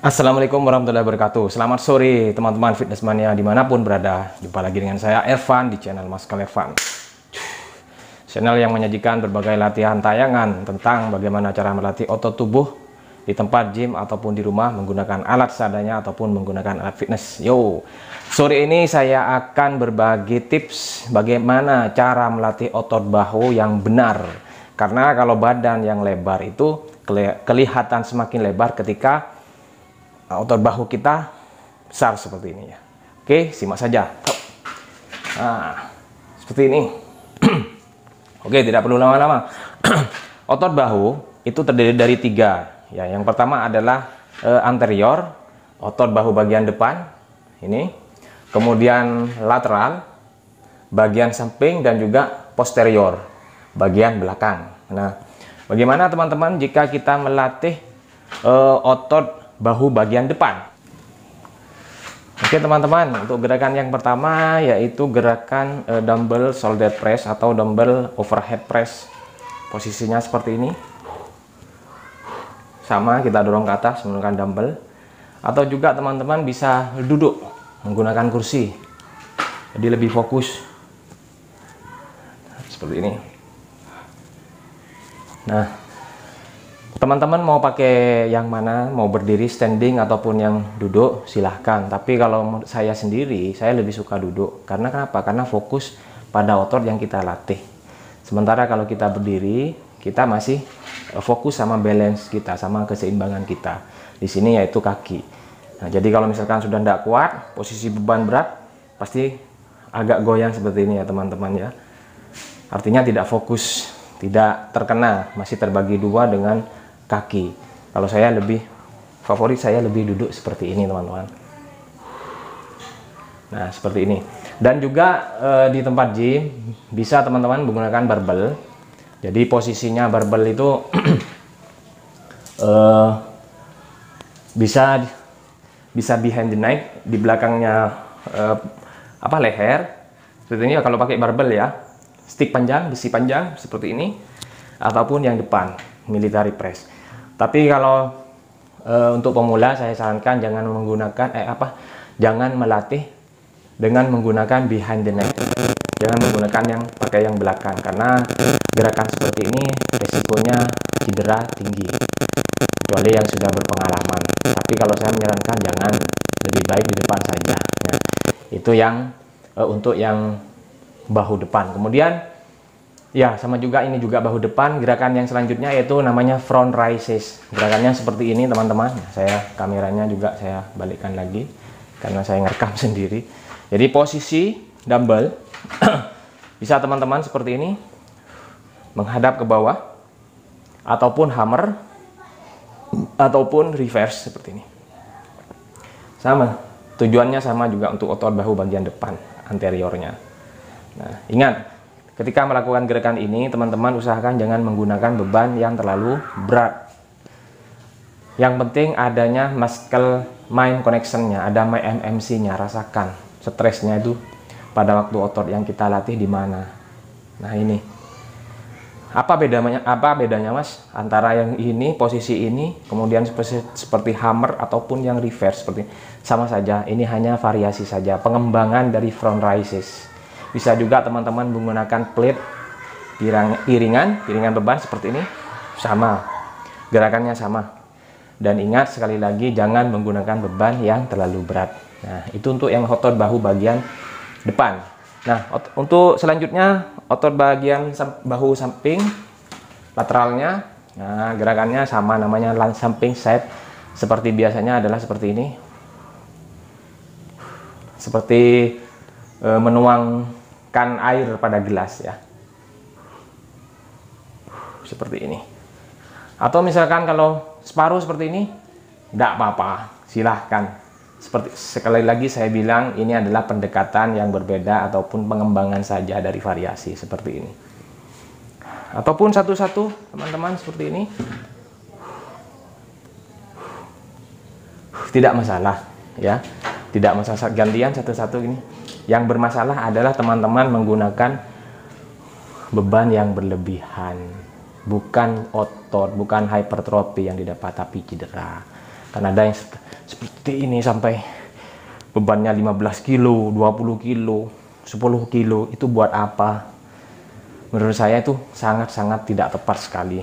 Assalamualaikum warahmatullahi wabarakatuh. Selamat sore teman-teman fitness mania dimanapun berada. Jumpa lagi dengan saya Evan di channel Maskal Evan, channel yang menyajikan berbagai latihan tayangan tentang bagaimana cara melatih otot tubuh di tempat gym ataupun di rumah menggunakan alat seadanya ataupun menggunakan alat fitness. Sore ini saya akan berbagi tips bagaimana cara melatih otot bahu yang benar. Karena kalau badan yang lebar itu kelihatan semakin lebar ketika otot bahu kita besar seperti ini ya. Oke, simak saja. Nah, seperti ini. Oke, tidak perlu lama-lama. Otot bahu itu terdiri dari tiga. Ya, yang pertama adalah anterior, otot bahu bagian depan, ini. Kemudian lateral, bagian samping, dan juga posterior, bagian belakang. Nah, bagaimana teman-teman jika kita melatih otot bahu bagian depan? Oke teman-teman, untuk gerakan yang pertama yaitu gerakan dumbbell shoulder press atau dumbbell overhead press. Posisinya seperti ini. Sama, kita dorong ke atas menggunakan dumbbell. Atau juga teman-teman bisa duduk menggunakan kursi. Jadi lebih fokus. Seperti ini. Nah, teman-teman mau pakai yang mana, mau berdiri, standing, ataupun yang duduk, silahkan. Tapi kalau saya sendiri, saya lebih suka duduk. Karena kenapa? Karena fokus pada otot yang kita latih. Sementara kalau kita berdiri, kita masih fokus sama balance kita, sama keseimbangan kita. Di sini yaitu kaki. Nah, jadi kalau misalkan sudah tidak kuat, posisi beban berat, pasti agak goyang seperti ini ya teman-teman ya. Artinya tidak fokus, tidak terkena, masih terbagi dua dengan kaki. Kalau saya lebih favorit, saya lebih duduk seperti ini teman-teman. Nah seperti ini. Dan juga di tempat gym bisa teman-teman menggunakan barbel. Jadi posisinya barbel itu bisa behind the neck, di belakangnya leher. Seperti ini kalau pakai barbel ya. Stick panjang, besi panjang seperti ini, ataupun yang depan military press. Tapi kalau untuk pemula saya sarankan jangan menggunakan jangan melatih dengan menggunakan behind the neck. Jangan menggunakan yang pakai yang belakang, karena gerakan seperti ini resikonya cedera tinggi kecuali yang sudah berpengalaman. Tapi kalau saya menyarankan jangan, lebih baik di depan saja ya. Itu yang untuk yang bahu depan. Kemudian ya, sama juga ini juga bahu depan. Gerakan yang selanjutnya yaitu namanya front raises. Gerakannya seperti ini teman-teman. Saya kameranya juga saya balikkan lagi karena saya ngerekam sendiri. Jadi posisi dumbbell bisa teman-teman seperti ini, menghadap ke bawah, ataupun hammer, ataupun reverse seperti ini. Sama, tujuannya sama juga untuk otot bahu bagian depan, anteriornya. Nah, ingat, ketika melakukan gerakan ini, teman-teman usahakan jangan menggunakan beban yang terlalu berat. Yang penting adanya muscle mind connection-nya, ada MMC-nya, rasakan stresnya itu pada waktu otot yang kita latih di mana. Nah, ini. Apa bedanya Mas antara yang ini, posisi ini, kemudian seperti hammer ataupun yang reverse seperti sama saja. Ini hanya variasi saja, pengembangan dari front raises. Bisa juga teman-teman menggunakan plate, piringan beban seperti ini, sama, gerakannya sama. Dan ingat sekali lagi, jangan menggunakan beban yang terlalu berat. Nah, itu untuk yang otot bahu bagian depan. Nah, untuk selanjutnya otot bagian bahu samping, lateralnya. Nah, gerakannya sama, namanya samping side. Seperti biasanya adalah seperti ini. Seperti menuangkan air pada gelas ya, seperti ini. Atau misalkan kalau separuh seperti ini, tidak apa-apa, silahkan. Seperti sekali lagi saya bilang, ini adalah pendekatan yang berbeda ataupun pengembangan saja dari variasi seperti ini. Ataupun satu-satu teman-teman seperti ini, tidak masalah ya, tidak masalah, gantian satu-satu ini. Yang bermasalah adalah teman-teman menggunakan beban yang berlebihan, bukan otot, bukan hipertrofi yang didapat, tapi cedera. Kan ada yang seperti ini sampai bebannya 15 kilo, 20 kilo, 10 kilo, itu buat apa? Menurut saya itu sangat-sangat tidak tepat sekali.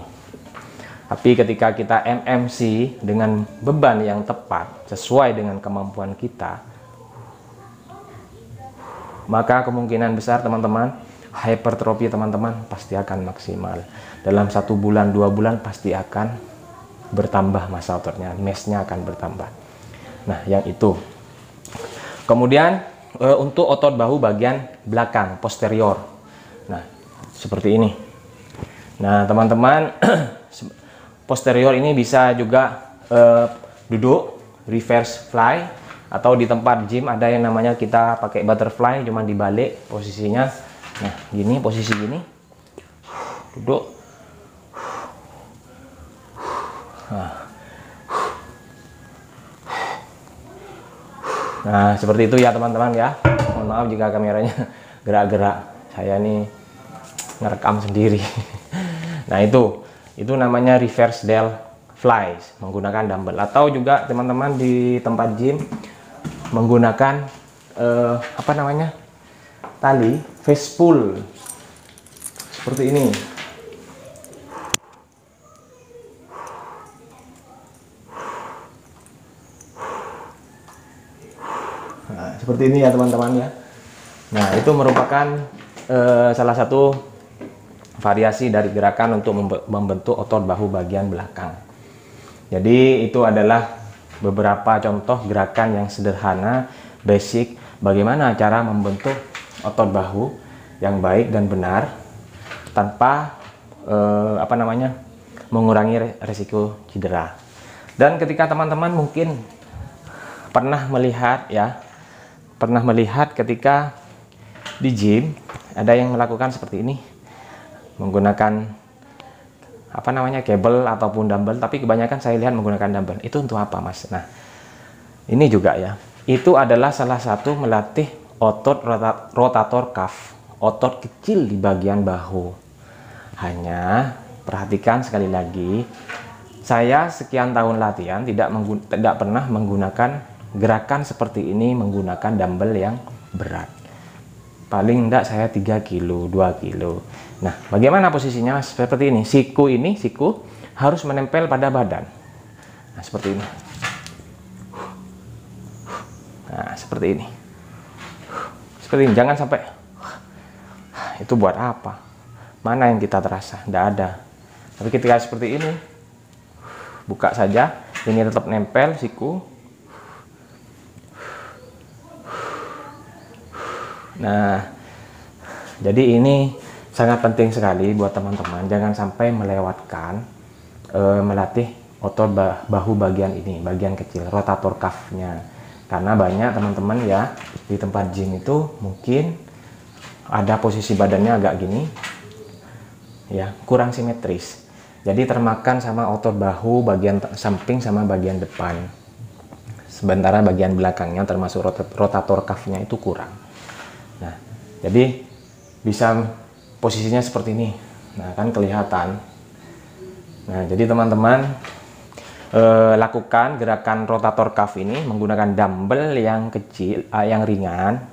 Tapi ketika kita MMC dengan beban yang tepat, sesuai dengan kemampuan kita, maka kemungkinan besar teman-teman, hypertrofi teman-teman pasti akan maksimal. Dalam 1 bulan, 2 bulan pasti akan bertambah massa ototnya, mass-nya akan bertambah. Nah, yang itu. Kemudian untuk otot bahu bagian belakang, posterior. Nah, seperti ini. Nah, teman-teman, posterior ini bisa juga duduk, reverse fly, atau di tempat gym ada yang namanya kita pakai butterfly, cuman dibalik posisinya. Nah, gini, posisi gini. Duduk. Nah, seperti itu ya teman-teman ya. Mohon maaf jika kameranya gerak-gerak. Saya nih ngerekam sendiri. Nah, itu namanya reverse delt flies menggunakan dumbbell, atau juga teman-teman di tempat gym menggunakan apa namanya? Tali face pull. Seperti ini. Nah, seperti ini ya teman-teman ya. Nah, itu merupakan salah satu variasi dari gerakan untuk membentuk otot bahu bagian belakang. Jadi itu adalah beberapa contoh gerakan yang sederhana, basic, bagaimana cara membentuk otot bahu yang baik dan benar tanpa apa namanya, mengurangi resiko cedera. Dan ketika teman-teman mungkin pernah melihat ketika di gym ada yang melakukan seperti ini, menggunakan apa namanya, kabel ataupun dumbbell, tapi kebanyakan saya lihat menggunakan dumbbell. Itu untuk apa, Mas? Nah, ini juga ya, itu adalah salah satu melatih otot rotator cuff, otot kecil di bagian bahu. Hanya perhatikan sekali lagi, saya sekian tahun latihan tidak pernah menggunakan gerakan seperti ini menggunakan dumbbell yang berat. Paling enggak saya 3 kilo, 2 kilo. Nah, bagaimana posisinya, Mas? Seperti ini. Siku harus menempel pada badan. Nah, seperti ini. Nah, seperti ini. Seperti ini. Jangan sampai itu buat apa? Mana yang kita terasa? Tidak ada. Tapi ketika seperti ini, buka saja. Ini tetap nempel siku. Nah, jadi ini sangat penting sekali buat teman-teman. Jangan sampai melewatkan melatih otot bahu bagian ini, bagian kecil, rotator cuff-nya. Karena banyak teman-teman ya di tempat gym itu mungkin ada posisi badannya agak gini, ya, kurang simetris. Jadi termakan sama otot bahu bagian samping sama bagian depan. Sementara bagian belakangnya termasuk rotator cuff-nya itu kurang. Nah, jadi bisa posisinya seperti ini. Nah, kan kelihatan. Nah, jadi teman-teman lakukan gerakan rotator cuff ini menggunakan dumbbell yang kecil, yang ringan,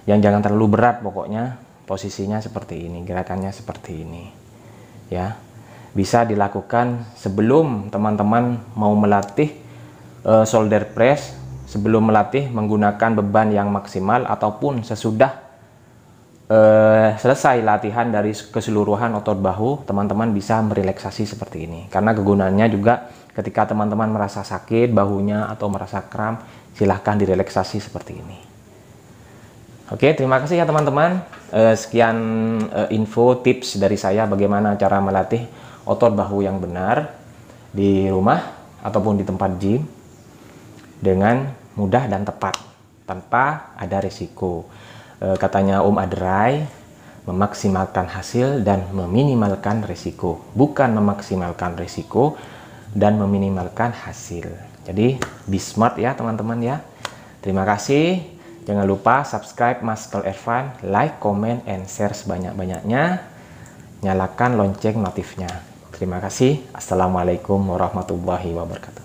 yang jangan terlalu berat pokoknya. Posisinya seperti ini, gerakannya seperti ini. Ya. Bisa dilakukan sebelum teman-teman mau melatih shoulder press, sebelum melatih menggunakan beban yang maksimal, ataupun sesudah selesai latihan dari keseluruhan otot bahu, teman-teman bisa merelaksasi seperti ini. Karena kegunaannya juga ketika teman-teman merasa sakit bahunya atau merasa kram, silahkan direlaksasi seperti ini. Oke, terima kasih ya teman-teman. Sekian info tips dari saya bagaimana cara melatih otot bahu yang benar di rumah ataupun di tempat gym dengan mudah dan tepat tanpa ada resiko. Katanya Om Adrai, memaksimalkan hasil dan meminimalkan resiko, bukan memaksimalkan resiko dan meminimalkan hasil. Jadi be smart ya teman-teman ya. Terima kasih. Jangan lupa subscribe Muscle Irfan, like, comment, and share sebanyak-banyaknya. Nyalakan lonceng notifnya. Terima kasih. Assalamualaikum warahmatullahi wabarakatuh.